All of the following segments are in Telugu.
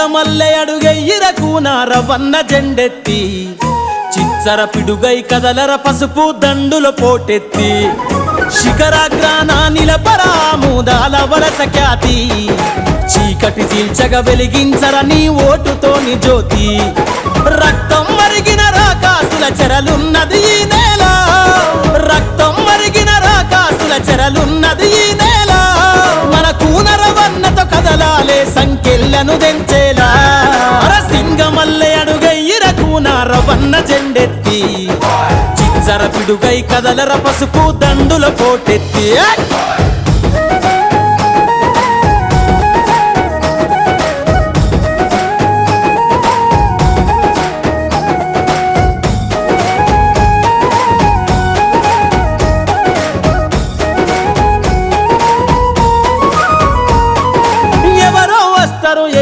సింగమల్లె అడుగెయ్యిరకు రవన్న జెండెత్తి చిచ్చర పిడుగై కదలర పసుపు దండుల పోటెత్తి శిఖరాగ్రాన నిలపరా మూదాల వలస ఖ్యాతి చీకటి చీల్చగ వెలిగించర నీ ఓటుతోని జ్యోతి రక్తం మరిగిన రాకాసుల చెరలున్నది ఈ నేల రక్తం మరిగిన రాకాసుల చెరలున్నది ఈ నేల మన కూనరవన్నతో కదలాలే సంకెళ్ళను దెంచేలా సింగమల్లె అడుగెయ్యిరకు రవన్న జెండెత్తి చిచ్చర పిడుగై కదలర పసుపు దండుల పోటెత్తి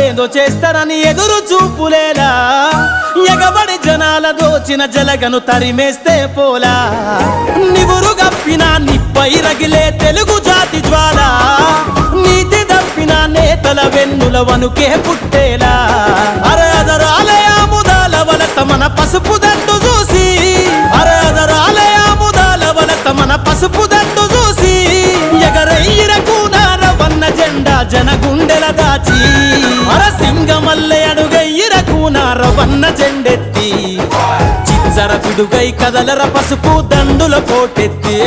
ఏదో చేస్తారని ఎదురు చూపులేలా ఎగబడి జనాల దోచిన జలగను తరిమేస్తే పోలా నివురు గప్పిన నిప్పై రగిలే తెలుగు జాతి జ్వాల నీతి దప్పిన నేతల వెన్నుల వనుకే పుట్టేలా అరదరాలయ ముదాల వలస మన పసుపు దండు చూసి అరదరాలయ ముదాల వలస మన పసుపు దండు చూసి ఎగరయ్యిరకు రవన్న జెండా జన గుండెల దాచి సింగమల్లె అడుగెయ్యిరకు రవన్న జెండెత్తి చిచ్చర పిడుగై కదలర పసుపు దండుల పోటెత్తి